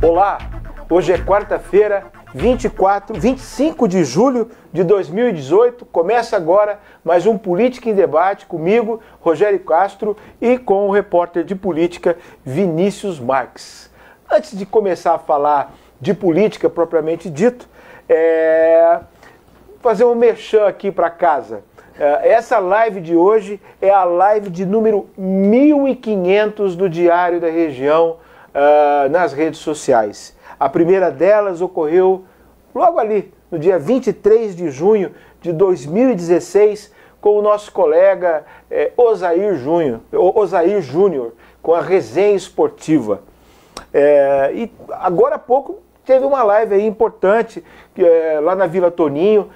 Olá, hoje é quarta-feira, 25 de julho de 2018, começa agora mais um Política em Debate comigo, Rogério Castro, e com o repórter de política Vinícius Marques. Antes de começar a falar de política propriamente dito, fazer um merchan aqui para casa. Essa live de hoje é a live de número 1500 do Diário da Região, nas redes sociais. A primeira delas ocorreu logo ali, no dia 23 de junho de 2016, com o nosso colega Osair Júnior, com a resenha esportiva. E agora há pouco teve uma live aí importante lá na Vila Toninho,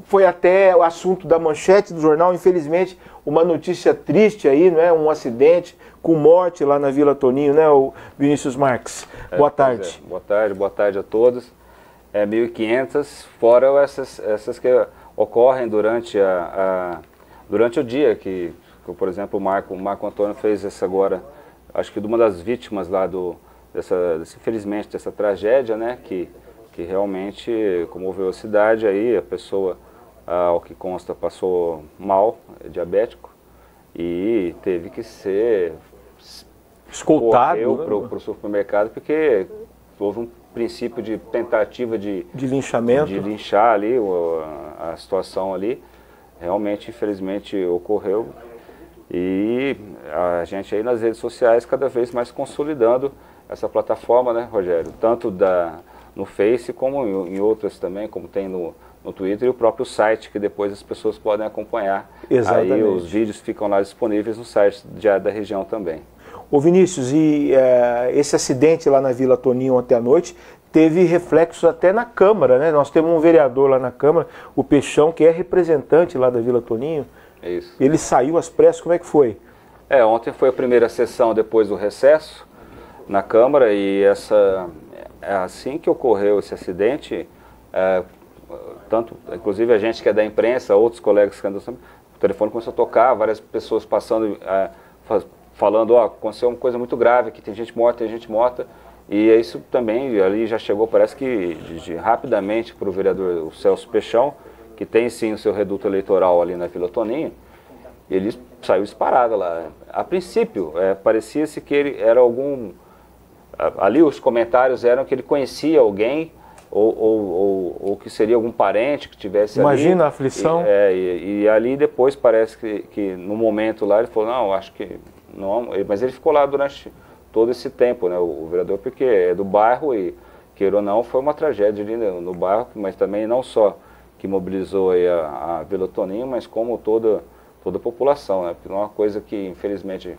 foi até o assunto da manchete do jornal, infelizmente, uma notícia triste aí, né? Um acidente com morte lá na Vila Toninho, né, o Vinícius Marques? Boa tarde. Boa tarde a todos. 1.500, fora essas que ocorrem durante o dia, que, por exemplo, o Marco Antônio fez essa agora, acho que de uma das vítimas lá infelizmente, dessa tragédia, né, que realmente comoveu a cidade. Aí a pessoa, ao que consta, passou mal, diabético, e teve que ser escoltado para o supermercado, porque houve um princípio de tentativa de linchamento, de linchar ali a situação ali. Realmente, infelizmente, ocorreu, e a gente aí nas redes sociais cada vez mais consolidando essa plataforma, né, Rogério? Tanto no Face como em outras também, como tem no Twitter, e o próprio site, que depois as pessoas podem acompanhar. Exatamente. Aí os vídeos ficam lá disponíveis no site da região também. Ô Vinícius, e esse acidente lá na Vila Toninho ontem à noite teve reflexos até na Câmara, né? Nós temos um vereador lá na Câmara, o Peixão, que é representante lá da Vila Toninho. É isso. Ele saiu às pressas, como é que foi? Ontem foi a primeira sessão depois do recesso na Câmara, e assim que ocorreu esse acidente, inclusive a gente que é da imprensa, outros colegas que andam, o telefone começou a tocar, várias pessoas passando, falando, aconteceu uma coisa muito grave, que tem gente morta, e isso também ali já chegou, parece que rapidamente, para o vereador o Celso Peixão, que tem sim o seu reduto eleitoral ali na Vila Toninho. Ele saiu disparado lá. A princípio, parecia-se que ele era ali os comentários eram que ele conhecia alguém, ou que seria algum parente que tivesse ali. Imagina a aflição. E ali depois parece que no momento lá ele falou, não, acho que não, mas ele ficou lá durante todo esse tempo, né, o vereador, porque é do bairro e, queira ou não, foi uma tragédia ali no bairro, mas também não só que mobilizou aí a Vila Toninho, mas como toda a população, né, porque é uma coisa que infelizmente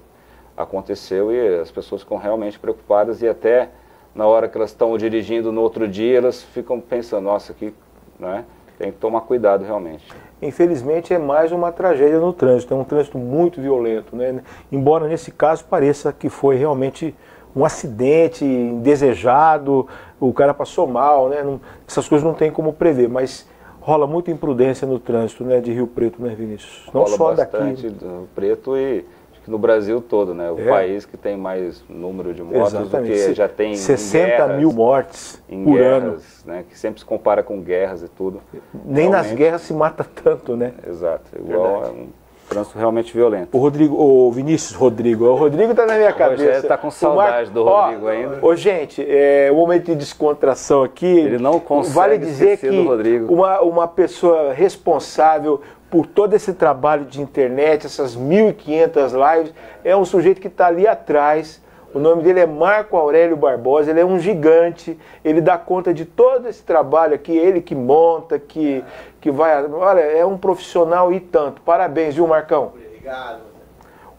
aconteceu e as pessoas ficam realmente preocupadas e até na hora que elas estão dirigindo no outro dia, elas ficam pensando, nossa, aqui, né, tem que tomar cuidado realmente. Infelizmente é mais uma tragédia no trânsito, é um trânsito muito violento, né? Embora nesse caso pareça que foi realmente um acidente indesejado, o cara passou mal, né? Essas coisas não tem como prever, mas rola muita imprudência no trânsito, né, de Rio Preto, né, Vinícius? Não rola só bastante daqui. do Preto e acho que no Brasil todo, né? O país que tem mais número de mortos Exatamente. do que já tem 60 mil mortes por ano. Né? Que sempre se compara com guerras e tudo. Nem nas guerras se mata tanto, né? Exato, igual é um trânsito realmente violento. O Vinícius Rodrigo está na minha cabeça. Ele está com saudade do Rodrigo ainda. Gente, um momento de descontração aqui. Ele não consegue vale dizer que do Rodrigo. Uma pessoa responsável por todo esse trabalho de internet, essas 1.500 lives, é um sujeito que está ali atrás. O nome dele é Marco Aurélio Barbosa, ele é um gigante, ele dá conta de todo esse trabalho aqui, ele que monta, que vai... Olha, é um profissional e tanto. Parabéns, viu, Marcão? Obrigado.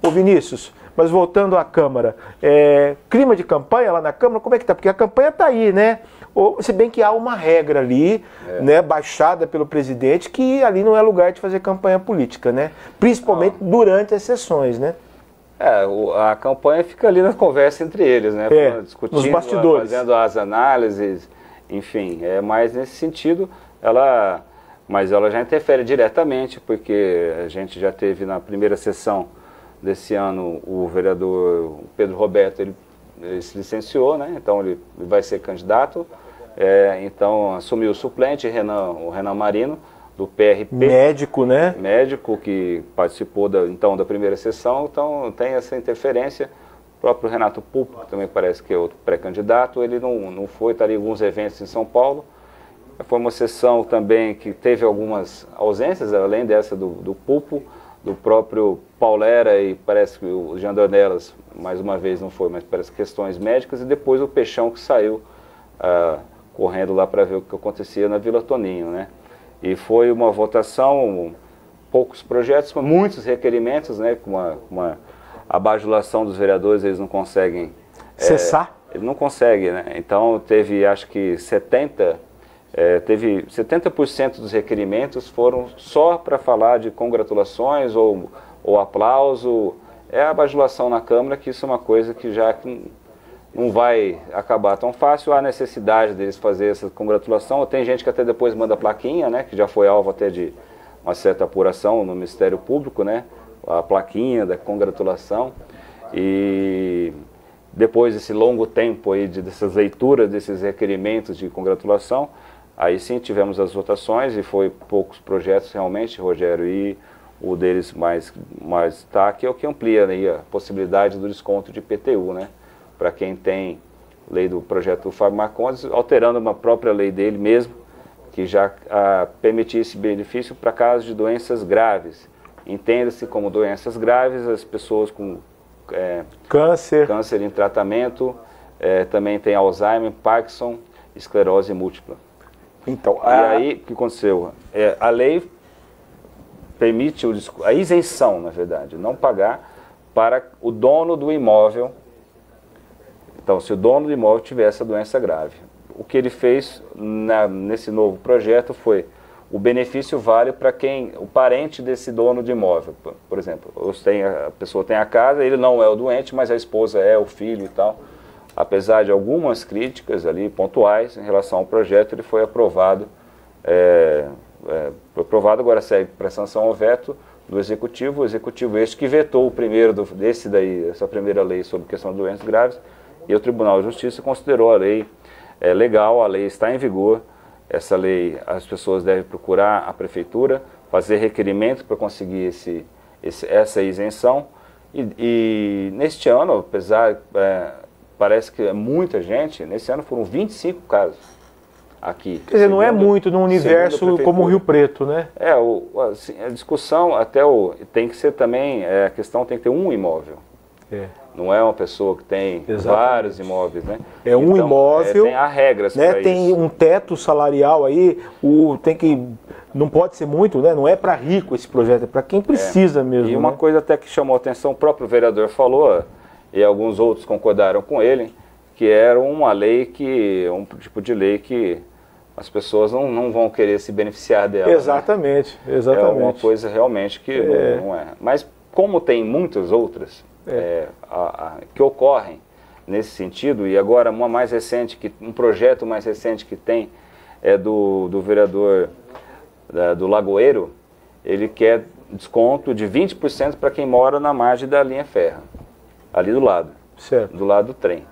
Ô Vinícius, mas voltando à Câmara, clima de campanha lá na Câmara, como é que tá? Porque a campanha tá aí, né? Se bem que há uma regra ali, né, baixada pelo presidente, que ali não é lugar de fazer campanha política, né? Principalmente durante as sessões, né? A campanha fica ali na conversa entre eles, né? Discutindo, nos bastidores. Fazendo as análises, enfim, mais nesse sentido, mas ela já interfere diretamente, porque a gente já teve na primeira sessão desse ano o vereador Pedro Roberto, ele se licenciou, né? Então ele vai ser candidato, então assumiu o suplente, o Renan Marino, do PRP. Médico, né? Médico que participou da primeira sessão, então tem essa interferência. O próprio Renato Pulpo, que também parece que é outro pré-candidato, ele não foi, estaria em alguns eventos em São Paulo. Foi uma sessão também que teve algumas ausências, além dessa do Pulpo, do próprio Paulera e parece que o Jean Dornelas, mais uma vez não foi, mas parece questões médicas, e depois o Peixão que saiu correndo lá para ver o que acontecia na Vila Toninho, né? E foi uma votação, poucos projetos, com muitos requerimentos, né? Com uma abajulação dos vereadores, eles não conseguem... Cessar? Ele não consegue, né? Então teve, acho que 70% dos requerimentos foram só para falar de congratulações ou aplauso. É a bajulação na Câmara, que isso é uma coisa que já não vai acabar tão fácil. Há necessidade deles fazer essa congratulação. Tem gente que até depois manda plaquinha, né? Que já foi alvo até de uma certa apuração no Ministério Público, né? A plaquinha da congratulação. E depois desse longo tempo aí dessas leituras, desses requerimentos de congratulação, aí sim tivemos as votações e foi poucos projetos realmente, Rogério, e o deles mais destaque é o que amplia aí a possibilidade do desconto de IPTU, né? Para quem tem lei do projeto do Fábio Marcondes, alterando uma própria lei dele mesmo, que já permitisse benefício para casos de doenças graves. Entenda-se como doenças graves as pessoas com câncer em tratamento, também tem Alzheimer, Parkinson, esclerose múltipla. Então, e aí, o que aconteceu? A lei permite a isenção, na verdade, não pagar para o dono do imóvel. Então, se o dono do imóvel tiver essa doença grave. O que ele fez nesse novo projeto foi o benefício vale para o parente desse dono de imóvel. Por exemplo, a pessoa tem a casa, ele não é o doente, mas a esposa é, o filho e tal. Apesar de algumas críticas ali pontuais em relação ao projeto, ele foi aprovado. Foi aprovado, agora segue para sanção ao veto do Executivo. O Executivo este que vetou o primeiro essa primeira lei sobre questão de doenças graves, e o Tribunal de Justiça considerou a lei legal, a lei está em vigor. Essa lei, as pessoas devem procurar a Prefeitura, fazer requerimento para conseguir essa isenção. E neste ano, apesar, parece que é muita gente, nesse ano foram 25 casos aqui. Quer dizer, não é muito num universo como o Rio Preto, né? Assim, a discussão tem que ser também, a questão tem que ter um imóvel. Não é uma pessoa que tem vários imóveis, né? É um imóvel. Tem regras, né? Tem um teto salarial aí, não pode ser muito, né? Não é para rico esse projeto, é para quem precisa mesmo. E uma coisa até que chamou a atenção, o próprio vereador falou, e alguns outros concordaram com ele, que era uma lei um tipo de lei que as pessoas não vão querer se beneficiar dela. Exatamente, né? exatamente. É alguma coisa realmente que não é. Mas como tem muitas outras que ocorrem nesse sentido, e agora uma mais recente, um projeto mais recente que tem é do vereador do Lagoeiro, ele quer desconto de 20% para quem mora na margem da linha férrea, ali do lado, certo. do lado do trem.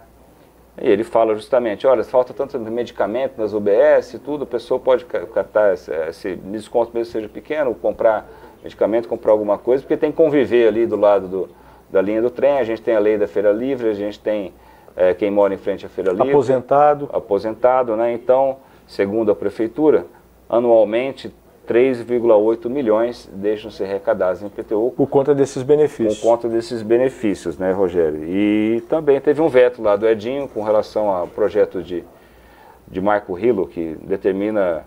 E ele fala justamente, olha, falta tanto medicamento nas UBS e tudo, a pessoa pode catar esse desconto mesmo seja pequeno, comprar medicamento, comprar alguma coisa, porque tem que conviver ali do lado da linha do trem. A gente tem a lei da Feira Livre, a gente tem quem mora em frente à Feira Livre. Aposentado, né? Então, segundo a prefeitura, anualmente 3,8 milhões deixam ser arrecadados em IPTU. Por conta desses benefícios. Por conta desses benefícios, né, Rogério? E também teve um veto lá do Edinho com relação ao projeto de Marco Rilo, que determina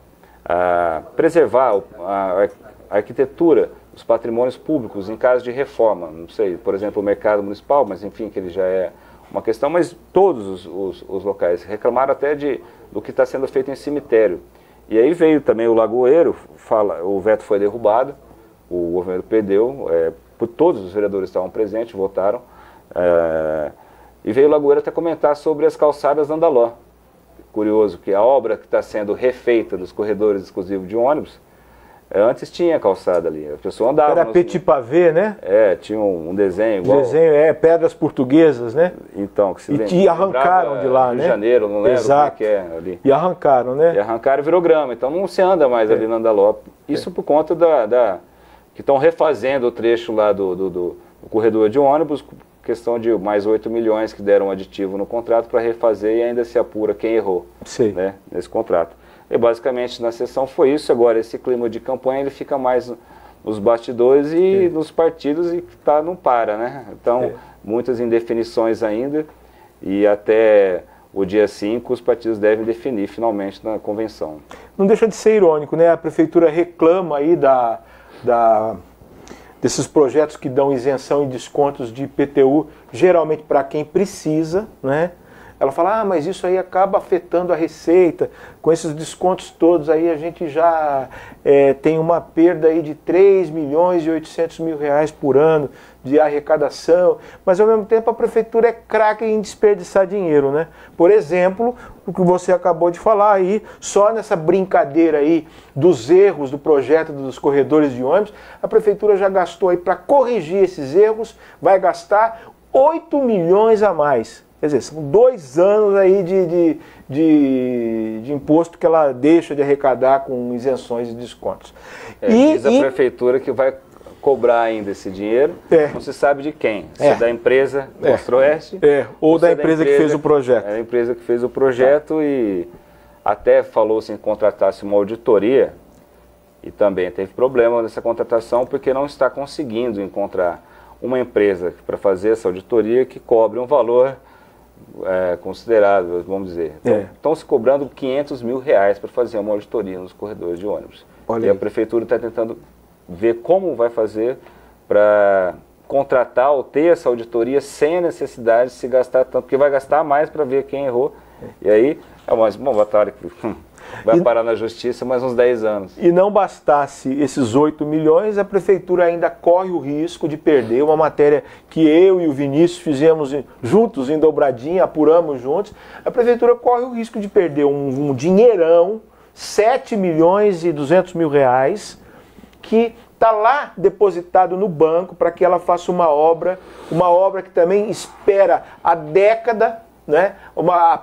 preservar a arquitetura dos patrimônios públicos em caso de reforma. Não sei, por exemplo, o mercado municipal, mas enfim, que ele já é uma questão, mas todos os locais reclamaram até do que está sendo feito em cemitério. E aí veio também o Lagoeiro, o veto foi derrubado, o governo perdeu, todos os vereadores estavam presentes, votaram, e veio o Lagoeiro até comentar sobre as calçadas Andaló. Curioso que a obra que está sendo refeita dos corredores exclusivos de ônibus, antes tinha calçada ali, a pessoa andava. Era petit pavé, né? Tinha um desenho igual. Pedras portuguesas, né? Então, que se e arrancaram de lá, Rio né? de Janeiro, não lembro como é que é ali. E arrancaram, né? E arrancaram e virou grama, então não se anda mais ali na Andaló. Isso por conta que estão refazendo o trecho lá do corredor de ônibus, questão de mais 8 milhões que deram aditivo no contrato para refazer e ainda se apura quem errou, né, nesse contrato. E basicamente na sessão foi isso. Agora esse clima de campanha ele fica mais nos bastidores e nos partidos e não para, né? Então muitas indefinições ainda e até o dia 5 os partidos devem definir finalmente na convenção. Não deixa de ser irônico, né? A prefeitura reclama aí desses projetos que dão isenção e descontos de IPTU, geralmente para quem precisa, né? Ela fala, mas isso aí acaba afetando a receita, com esses descontos todos aí a gente já tem uma perda aí de 3 milhões e 800 mil reais por ano de arrecadação, mas ao mesmo tempo a prefeitura é craque em desperdiçar dinheiro, né? Por exemplo, o que você acabou de falar aí, só nessa brincadeira aí dos erros do projeto dos corredores de ônibus, a prefeitura já gastou aí para corrigir esses erros, vai gastar 8 milhões a mais. Quer dizer, são 2 anos aí de imposto que ela deixa de arrecadar com isenções e descontos. Diz a prefeitura que vai cobrar ainda esse dinheiro, não se sabe de quem. Se é da empresa Construeste, ou da empresa que fez o projeto. É a empresa que fez o projeto e até falou-se em contratar-se uma auditoria e também teve problema nessa contratação porque não está conseguindo encontrar uma empresa para fazer essa auditoria que cobre um valor considerável, vamos dizer. Então, estão se cobrando 500 mil reais para fazer uma auditoria nos corredores de ônibus. E a prefeitura está tentando ver como vai fazer para contratar ou ter essa auditoria sem a necessidade de se gastar tanto, porque vai gastar mais para ver quem errou. E aí, mais uma batalha que vai parar na justiça mais uns 10 anos. E não bastasse esses 8 milhões, a prefeitura ainda corre o risco de perder uma matéria que eu e o Vinícius fizemos juntos em Dobradinha, apuramos juntos. A prefeitura corre o risco de perder um dinheirão, 7 milhões e 200 mil reais, que está lá depositado no banco para que ela faça uma obra que também espera há década, né?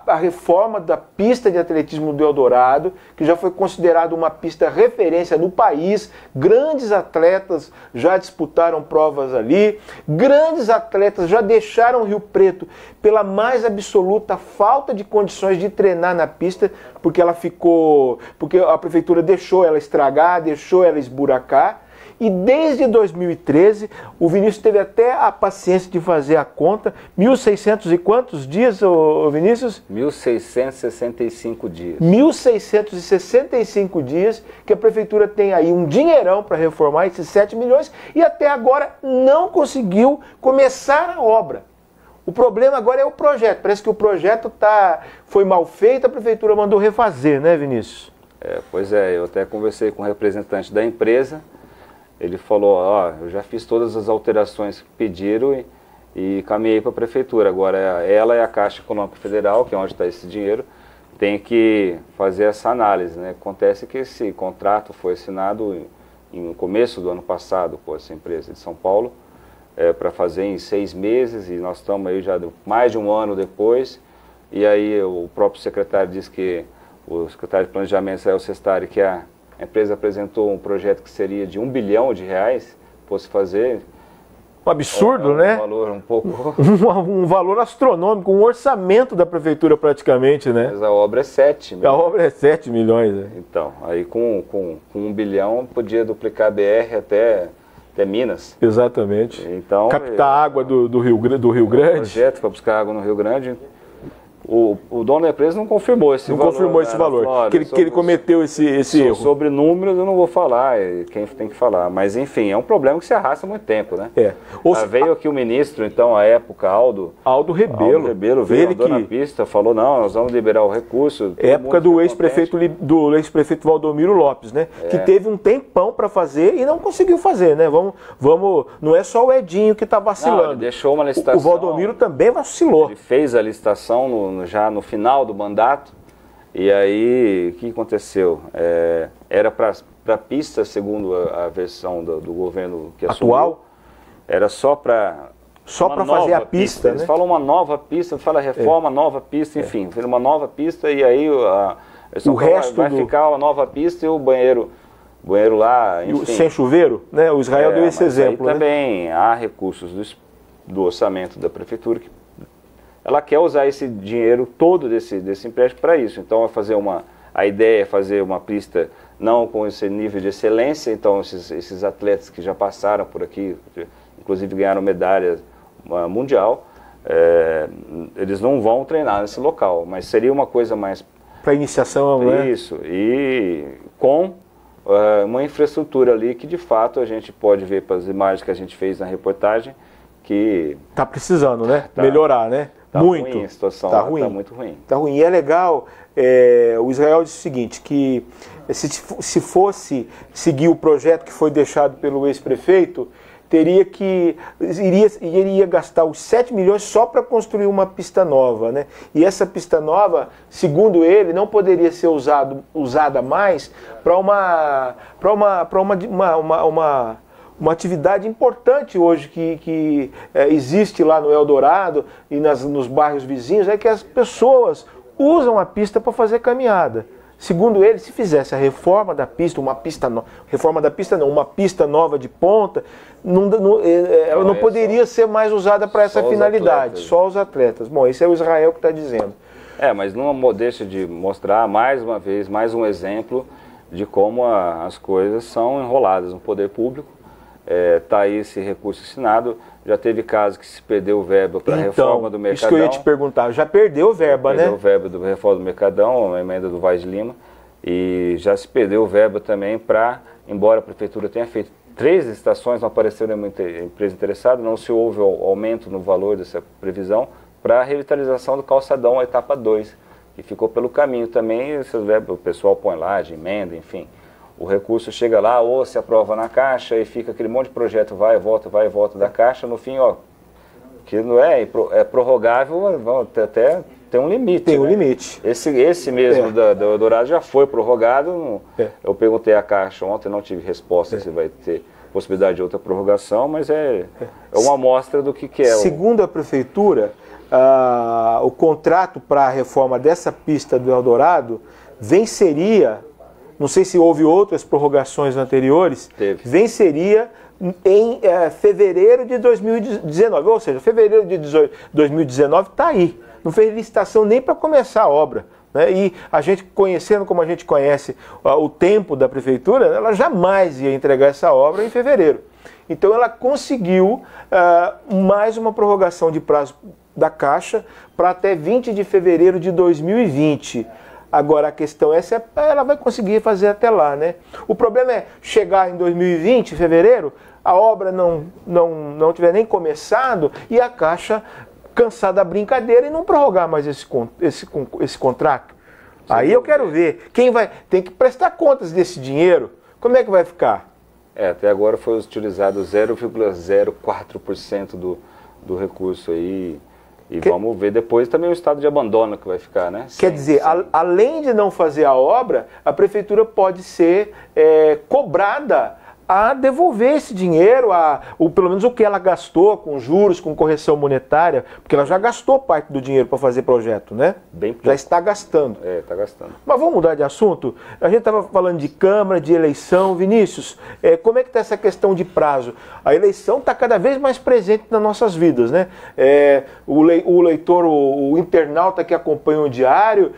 A reforma da pista de atletismo do Eldorado, que já foi considerada uma pista referência no país. Grandes atletas já disputaram provas ali, grandes atletas já deixaram Rio Preto pela mais absoluta falta de condições de treinar na pista, porque a prefeitura deixou ela estragar, deixou ela esburacar. E desde 2013, o Vinícius teve até a paciência de fazer a conta, 1.600 e quantos dias, Vinícius? 1.665 dias. 1.665 dias que a prefeitura tem aí um dinheirão para reformar esses 7 milhões e até agora não conseguiu começar a obra. O problema agora é o projeto. Parece que o projeto foi mal feito, a prefeitura mandou refazer, né, Vinícius? Pois é, eu até conversei com o representante da empresa, ele falou, eu já fiz todas as alterações que pediram e caminhei para a prefeitura. Agora ela é a Caixa Econômica Federal, que é onde está esse dinheiro, tem que fazer essa análise, né? Acontece que esse contrato foi assinado no começo do ano passado com essa empresa de São Paulo, para fazer em 6 meses, e nós estamos aí já mais de um ano depois, e aí o próprio secretário disse que, o secretário de Planejamento, Israel Sestari, que a empresa apresentou um projeto que seria de R$1 bilhão, fosse fazer. Um absurdo, né? Um valor um pouco... um valor astronômico, um orçamento da prefeitura praticamente, né? Mas a obra é 7 milhões. A obra é 7 milhões. Né? Então, aí com 1 bilhão podia duplicar a BR até Minas. Exatamente. Então, captar água do Rio Grande. Projeto para buscar água no Rio Grande. O dono da empresa não confirmou esse valor. Não confirmou esse valor. Que ele cometeu esse erro. Sobre números eu não vou falar, quem tem que falar. Mas enfim, é um problema que se arrasta há muito tempo, né? Veio aqui o ministro, então, à época, Aldo Rebelo veio, andou na pista, falou, não, nós vamos liberar o recurso. Época do ex-prefeito Valdomiro Lopes, né? Que teve um tempão para fazer e não conseguiu fazer, né? Não é só o Edinho que está vacilando. Não, ele deixou uma licitação. O Valdomiro também vacilou. Ele fez a licitação já no final do mandato, e aí o que aconteceu? Era para a pista, segundo a versão do governo que assumiu, atual, era só para fazer a pista, né? Eles falam uma nova pista, fala reforma, nova pista, enfim, fez uma nova pista, e aí o resto vai ficar uma nova pista e o banheiro lá, enfim. Sem chuveiro, né? O Israel deu esse exemplo. Aí também há recursos do orçamento da prefeitura que ela quer usar esse dinheiro todo desse empréstimo para isso. Então a ideia é fazer uma pista não com esse nível de excelência, então esses atletas que já passaram por aqui, inclusive ganharam medalha mundial, eles não vão treinar nesse local, mas seria uma coisa mais... Para iniciação, né? Isso, e com uma infraestrutura ali que de fato a gente pode ver pelas imagens que a gente fez na reportagem, que... Está precisando, né? Melhorar, né? Tá muito. Ruim a situação, tá ruim. Tá muito ruim. Tá ruim. E é legal, o Israel disse o seguinte, que se fosse seguir o projeto que foi deixado pelo ex-prefeito, iria gastar os 7 milhões só para construir uma pista nova, né? E essa pista nova, segundo ele, não poderia ser usada mais para uma atividade importante hoje que existe lá no Eldorado e nos bairros vizinhos, é que as pessoas usam a pista para fazer caminhada. Segundo ele, se fizesse a reforma da pista, uma pista nova de ponta, ela não poderia ser mais usada para essa finalidade, só os atletas. Bom, esse é o Israel que está dizendo. Mas não deixa de mostrar mais uma vez, mais um exemplo de como as coisas são enroladas no poder público. Está aí esse recurso assinado, já teve caso que se perdeu verba para a reforma do Mercadão. Isso que eu ia te perguntar, já perdeu verba, né? Perdeu verba da reforma do Mercadão, a emenda do Vaz de Lima, e já se perdeu verba também para, embora a prefeitura tenha feito 3 licitações, não apareceu nenhuma empresa interessada, não se houve aumento no valor dessa previsão para a revitalização do calçadão, a etapa 2, que ficou pelo caminho também, o pessoal põe lá de emenda, enfim. O recurso chega lá, ou se aprova na Caixa e fica aquele monte de projeto, vai e volta da Caixa, no fim, que não é prorrogável, até tem um limite. Tem um limite. Esse mesmo do Eldorado já foi prorrogado. Eu perguntei à Caixa ontem, não tive resposta se vai ter possibilidade de outra prorrogação, mas é uma amostra do que é. Segundo a Prefeitura, o contrato para a reforma dessa pista do Eldorado venceria, não sei se houve outras prorrogações anteriores, venceria em fevereiro de 2019, ou seja, fevereiro de 2019 está aí, não fez licitação nem para começar a obra. Né? E a gente, conhecendo como a gente conhece o tempo da prefeitura, ela jamais ia entregar essa obra em fevereiro. Então ela conseguiu mais uma prorrogação de prazo da Caixa para até 20 de fevereiro de 2020. Agora a questão é se ela vai conseguir fazer até lá, né? O problema é chegar em 2020, em fevereiro, a obra não tiver nem começado e a Caixa cansar da brincadeira e não prorrogar mais esse contrato. Aí eu quero ver, quem vai, tem que prestar contas desse dinheiro, como é que vai ficar? Até agora foi utilizado 0,04% do recurso aí, e vamos ver depois também o estado de abandono que vai ficar, né? Quer dizer, além de não fazer a obra, a prefeitura pode ser cobrada a devolver esse dinheiro, pelo menos o que ela gastou com juros, com correção monetária, porque ela já gastou parte do dinheiro para fazer projeto, né? Bem pouco. Já está gastando. Está gastando. Mas vamos mudar de assunto? A gente estava falando de Câmara, de eleição. Vinícius, como é que está essa questão de prazo? A eleição está cada vez mais presente nas nossas vidas, né? O leitor, o internauta que acompanha o diário,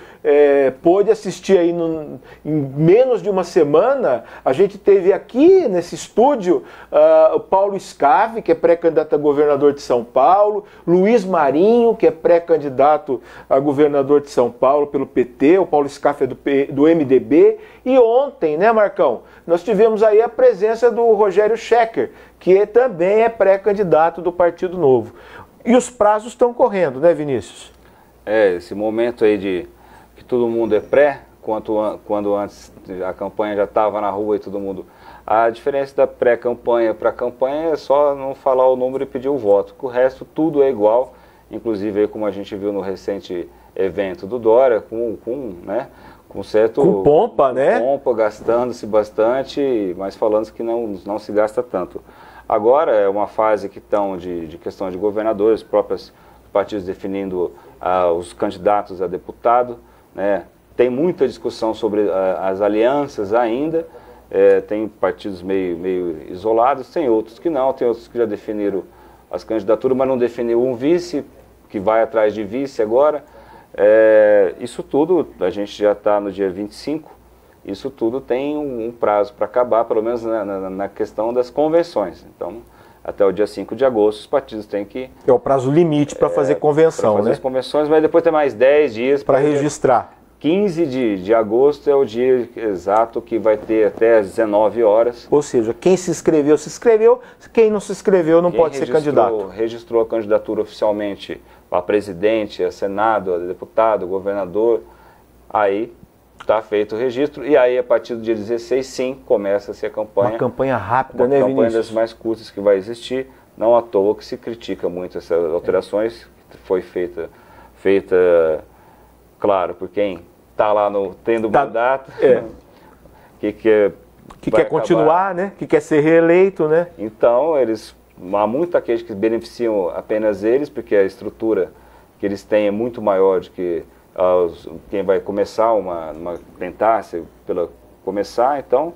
pôde assistir aí em menos de uma semana. A gente teve aqui nesse estúdio o Paulo Scavi, que é pré-candidato a governador de São Paulo, Luiz Marinho, que é pré-candidato a governador de São Paulo pelo PT, o Paulo Scavi é do MDB, e ontem, né, Marcão, nós tivemos aí a presença do Rogério Schecker, que também é pré-candidato do Partido Novo. E os prazos estão correndo, né, Vinícius? Esse momento aí de que todo mundo é pré, quando antes a campanha já estava na rua e todo mundo... A diferença da pré-campanha para a campanha é só não falar o número e pedir o voto. O resto tudo é igual, inclusive aí, como a gente viu no recente evento do Dória, com certo... Com pompa, né? Com pompa, gastando-se bastante, mas falando que não se gasta tanto. Agora é uma fase que estão de questão de governadores, próprios partidos definindo os candidatos a deputado, né? Tem muita discussão sobre as alianças ainda. Tem partidos meio isolados, tem outros que não, tem outros que já definiram as candidaturas, mas não definiu um vice, que vai atrás de vice agora. Isso tudo, a gente já está no dia 25, isso tudo tem um prazo para acabar, pelo menos na questão das convenções. Então, até o dia 5 de agosto, os partidos têm que... É o prazo limite para fazer convenção, pra fazer né? as convenções, mas depois tem mais 10 dias para registrar. 15 de agosto é o dia exato que vai ter até às 19 horas. Ou seja, quem se inscreveu, quem não se inscreveu não pode ser candidato. Registrou a candidatura oficialmente a presidente, a senado, a deputado, a governador, aí está feito o registro, e aí a partir do dia 16, sim, começa-se a campanha. Uma campanha rápida, né, Vinícius? Uma campanha Vinícius? das mais curtas que vai existir, não à toa que se critica muito essas alterações, que foi feita, claro, por quem está lá tendo mandato, que quer continuar, né? Que quer ser reeleito, né? Então, há muita aqueles que beneficiam apenas eles, porque a estrutura que eles têm é muito maior do que quem vai começar começar, então,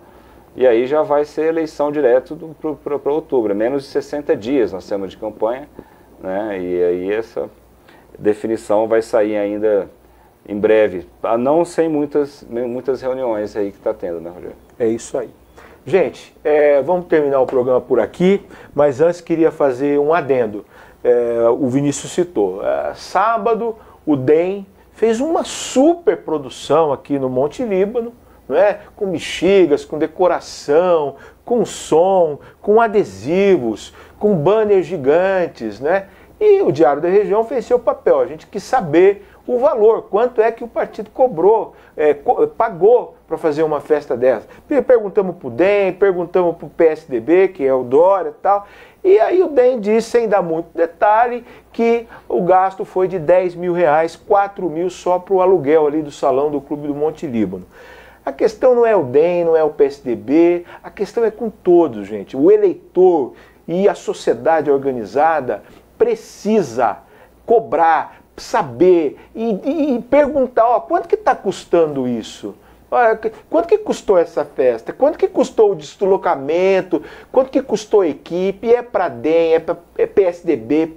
e aí já vai ser eleição direto para outubro, menos de 60 dias nós temos de campanha, né? E aí essa definição vai sair ainda em breve, não sem muitas reuniões aí que está tendo, né, Rogério? É isso aí. Gente, vamos terminar o programa por aqui, mas antes queria fazer um adendo. O Vinícius citou. Sábado, o DEM fez uma super produção aqui no Monte Líbano, não é? Com bexigas, com decoração, com som, com adesivos, com banners gigantes, né? E o Diário da Região fez seu papel. A gente quis saber o valor, quanto é que o partido pagou para fazer uma festa dessa. Perguntamos para o DEM, perguntamos para o PSDB, que é o Dória e tal, e aí o DEM disse, sem dar muito detalhe, que o gasto foi de R$10 mil, 4 mil só para o aluguel ali do salão do Clube do Monte Líbano. A questão não é o DEM, não é o PSDB, a questão é com todos, gente. O eleitor e a sociedade organizada precisa cobrar, saber e perguntar, quanto que está custando isso? Quanto que custou essa festa? Quanto que custou o deslocamento? Quanto que custou a equipe? É para DEM, é PSDB,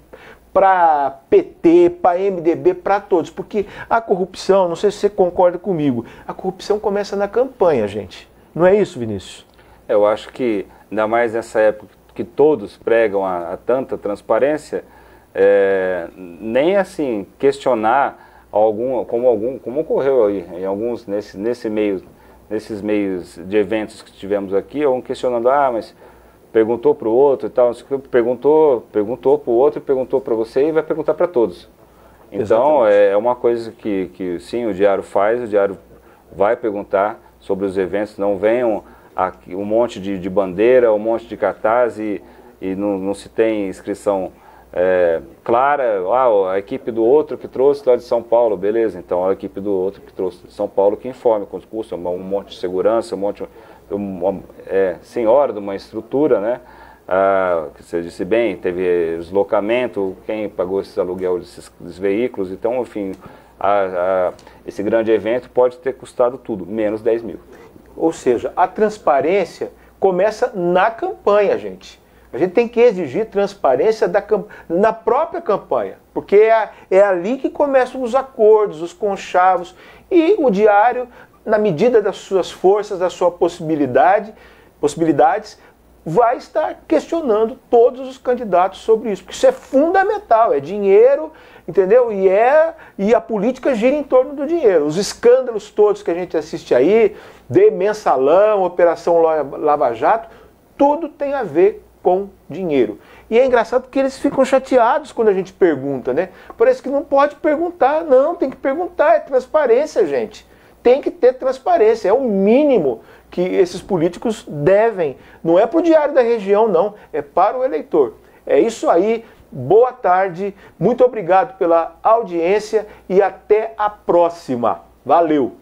para PT, para MDB, para todos. Porque a corrupção, não sei se você concorda comigo, a corrupção começa na campanha, gente. Não é isso, Vinícius? Eu acho que, ainda mais nessa época que todos pregam a tanta transparência, nem assim questionar como ocorreu aí em alguns nesses meios de eventos que tivemos aqui, algum questionando, mas perguntou para o outro e tal, perguntou para o outro, perguntou para você e vai perguntar para todos. Então, é uma coisa que sim, o diário faz, o diário vai perguntar sobre os eventos, não venham aqui um monte de bandeira, um monte de cartaz e não se tem inscrição clara, a equipe do outro que trouxe lá de São Paulo, beleza, então a equipe do outro que trouxe de São Paulo que informe quanto custa, um monte de segurança, senhora de uma estrutura, né? Que você disse bem, teve deslocamento, quem pagou esse aluguel desses veículos, então, enfim, esse grande evento pode ter custado tudo, menos 10 mil. Ou seja, a transparência começa na campanha, gente. A gente tem que exigir transparência na própria campanha, porque é ali que começam os acordos, os conchavos, e o diário, na medida das suas forças, da sua possibilidades, vai estar questionando todos os candidatos sobre isso, porque isso é fundamental, é dinheiro, entendeu? E a política gira em torno do dinheiro. Os escândalos todos que a gente assiste aí, de mensalão, Operação Lava Jato, tudo tem a ver com dinheiro. E é engraçado que eles ficam chateados quando a gente pergunta, né? Parece que não pode perguntar, não, tem que perguntar, é transparência, gente. Tem que ter transparência, é o mínimo que esses políticos devem. Não é para o Diário da Região, não, é para o eleitor. É isso aí, boa tarde, muito obrigado pela audiência e até a próxima. Valeu!